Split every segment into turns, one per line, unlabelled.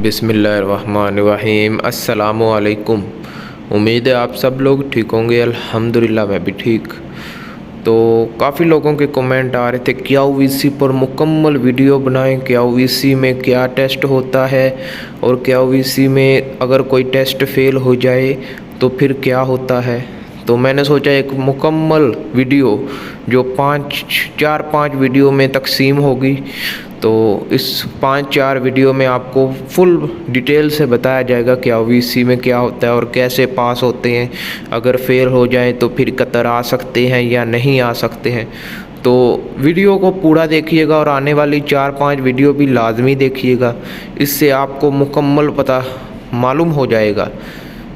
बिस्मिल्लाहिर्रहमानिर्रहीम। अस्सलामुअलैकुम। उम्मीद है आप सब लोग ठीक होंगे। अल्हम्दुलिल्लाह मैं भी ठीक। तो काफ़ी लोगों के कमेंट आ रहे थे KYC पर मुकम्मल वीडियो बनाएं, KYC में क्या टेस्ट होता है और KYC में अगर कोई टेस्ट फेल हो जाए तो फिर क्या होता है। तो मैंने सोचा एक मुकम्मल वीडियो जो 5 वीडियो में तकसीम होगी, तो इस 5 वीडियो में आपको फुल डिटेल से बताया जाएगा KYC में क्या होता है और कैसे पास होते हैं। अगर फेल हो जाए तो फिर कतर आ सकते हैं या नहीं आ सकते हैं। तो वीडियो को पूरा देखिएगा और आने वाली 4-5 वीडियो भी लाजमी देखिएगा। इससे आपको मुकम्मल पता मालूम हो जाएगा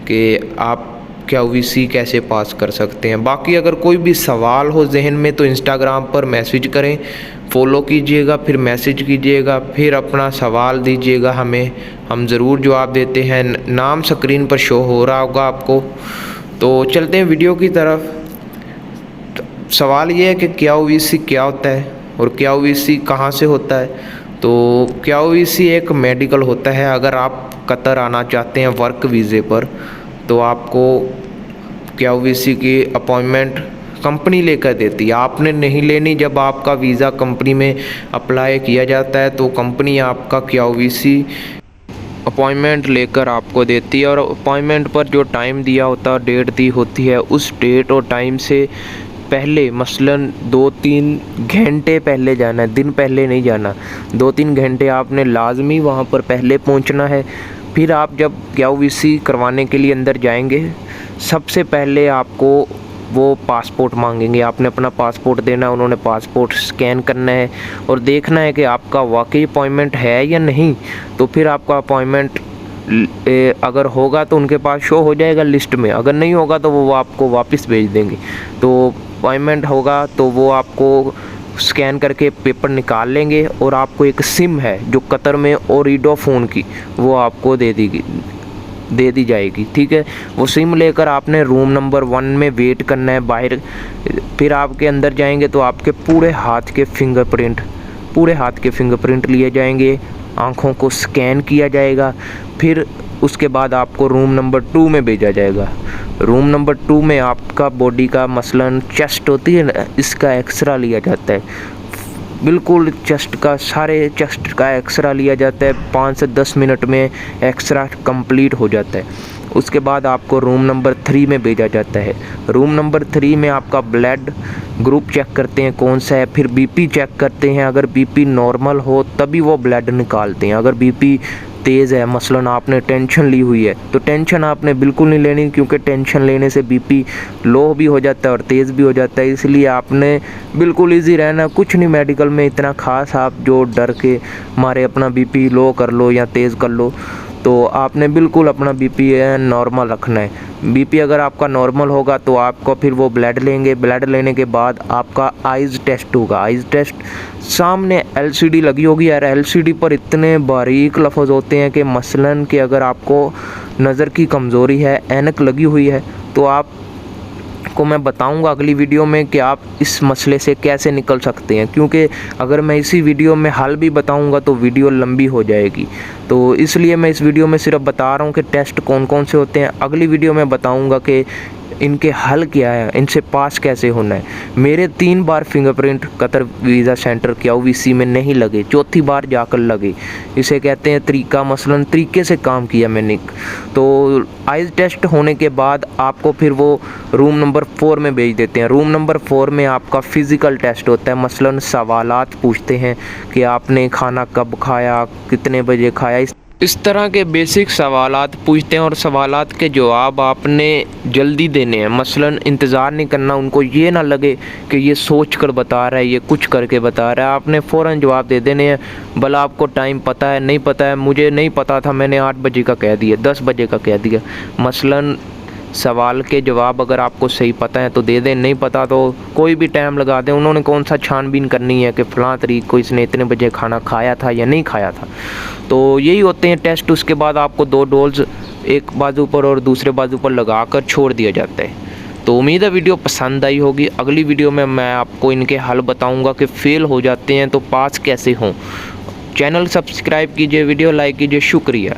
कि आप KYC कैसे पास कर सकते हैं। बाकी अगर कोई भी सवाल हो जहन में तो इंस्टाग्राम पर मैसेज करें, फॉलो कीजिएगा, फिर मैसेज कीजिएगा, फिर अपना सवाल दीजिएगा हमें, हम ज़रूर जवाब देते हैं। नाम स्क्रीन पर शो हो रहा होगा आपको। तो चलते हैं वीडियो की तरफ। सवाल ये है कि KYC क्या होता है और KYC कहाँ से होता है। तो KYC एक मेडिकल होता है। अगर आप कतर आना चाहते हैं वर्क वीज़े पर तो आपको KYC की अपॉइंटमेंट कंपनी लेकर देती है, आपने नहीं लेनी। जब आपका वीज़ा कंपनी में अप्लाई किया जाता है तो कंपनी आपका KYC अपॉइंटमेंट लेकर आपको देती है और अपॉइंटमेंट पर जो टाइम दिया होता है, डेट दी होती है, उस डेट और टाइम से पहले मसलन 2-3 घंटे पहले जाना है, दिन पहले नहीं जाना। 2-3 घंटे आपने लाजमी वहाँ पर पहले पहुँचना है। फिर आप जब KYC करवाने के लिए अंदर जाएंगे, सबसे पहले आपको वो पासपोर्ट मांगेंगे। आपने अपना पासपोर्ट देना है, उन्होंने पासपोर्ट स्कैन करना है और देखना है कि आपका वाकई अपॉइंटमेंट है या नहीं। तो फिर आपका अपॉइंटमेंट अगर होगा तो उनके पास शो हो जाएगा लिस्ट में, अगर नहीं होगा तो वो आपको वापस भेज देंगे। तो अपॉइंटमेंट होगा तो वो आपको स्कैन करके पेपर निकाल लेंगे और आपको एक सिम है जो कतर में ओरिडो फ़ोन की, वो आपको दे दी जाएगी। ठीक है, वो सिम लेकर आपने रूम नंबर 1 में वेट करना है बाहर। फिर आपके अंदर जाएंगे तो आपके पूरे हाथ के फिंगरप्रिंट लिए जाएंगे, आँखों को स्कैन किया जाएगा। फिर उसके बाद आपको रूम नंबर 2 में भेजा जाएगा। रूम नंबर 2 में आपका बॉडी का मसलन चेस्ट होती है ना, इसका एक्सरा लिया जाता है। बिल्कुल सारे चेस्ट का एक्सरा लिया जाता है। 5 से 10 मिनट में एक्सरा कंप्लीट हो जाता है। उसके बाद आपको रूम नंबर 3 में भेजा जाता है। रूम नंबर 3 में आपका ब्लड ग्रुप चेक करते हैं कौन सा है, फिर BP चेक करते हैं। अगर BP नॉर्मल हो तभी वो ब्लड निकालते हैं। अगर BP तेज़ है, मसलन आपने टेंशन ली हुई है, तो टेंशन आपने बिल्कुल नहीं लेनी, क्योंकि टेंशन लेने से BP लो भी हो जाता है और तेज़ भी हो जाता है। इसलिए आपने बिल्कुल इजी रहना। कुछ नहीं मेडिकल में इतना ख़ास आप जो डर के मारे अपना BP लो कर लो या तेज़ कर लो, तो आपने बिल्कुल अपना BP नॉर्मल रखना है। BP अगर आपका नॉर्मल होगा तो आपको फिर वो ब्लड लेंगे। ब्लड लेने के बाद आपका आइज़ टेस्ट होगा। आइज़ टेस्ट सामने LCD लगी होगी यार, LCD पर इतने बारीक लफ्ज़ होते हैं कि मसलन कि अगर आपको नज़र की कमज़ोरी है, ऐनक लगी हुई है, तो आपको मैं बताऊंगा अगली वीडियो में कि आप इस मसले से कैसे निकल सकते हैं। क्योंकि अगर मैं इसी वीडियो में हल भी बताऊंगा तो वीडियो लंबी हो जाएगी, तो इसलिए मैं इस वीडियो में सिर्फ बता रहा हूं कि टेस्ट कौन कौन से होते हैं। अगली वीडियो में बताऊंगा कि इनके हल क्या है, इनसे पास कैसे होना है। मेरे 3 बार fingerprint Qatar visa centre KYC में नहीं लगे, 4थी बार जाकर लगे। इसे कहते हैं तरीका, मसलन तरीके से काम किया मैंने। तो आइज़ टेस्ट होने के बाद आपको फिर वो रूम नंबर 4 में भेज देते हैं। रूम नंबर 4 में आपका फ़िज़िकल टेस्ट होता है। मसलन सवालात पूछते हैं कि आपने खाना कब खाया, कितने बजे खाया, इस तरह के बेसिक सवालात पूछते हैं और सवालात के जवाब आपने जल्दी देने हैं। मसलन इंतज़ार नहीं करना, उनको ये ना लगे कि ये सोच कर बता रहा है, ये कुछ करके बता रहा है। आपने फ़ौरन जवाब दे देने हैं। भला आपको टाइम पता है नहीं पता है, मुझे नहीं पता था, मैंने 8 बजे का कह दिया, 10 बजे का कह दिया। मसलन सवाल के जवाब अगर आपको सही पता है तो दे दें, नहीं पता तो कोई भी टाइम लगा दें। उन्होंने कौन सा छानबीन करनी है कि फ़लाँ तारीख को इसने इतने बजे खाना खाया था या नहीं खाया था। तो यही होते हैं टेस्ट। उसके बाद आपको 2 डोज एक बाजू पर और दूसरे बाजू पर लगा कर छोड़ दिया जाता है। तो उम्मीद है वीडियो पसंद आई होगी। अगली वीडियो में मैं आपको इनके हल बताऊँगा कि फ़ेल हो जाते हैं तो पास कैसे हों। चैनल सब्सक्राइब कीजिए, वीडियो लाइक कीजिए। शुक्रिया।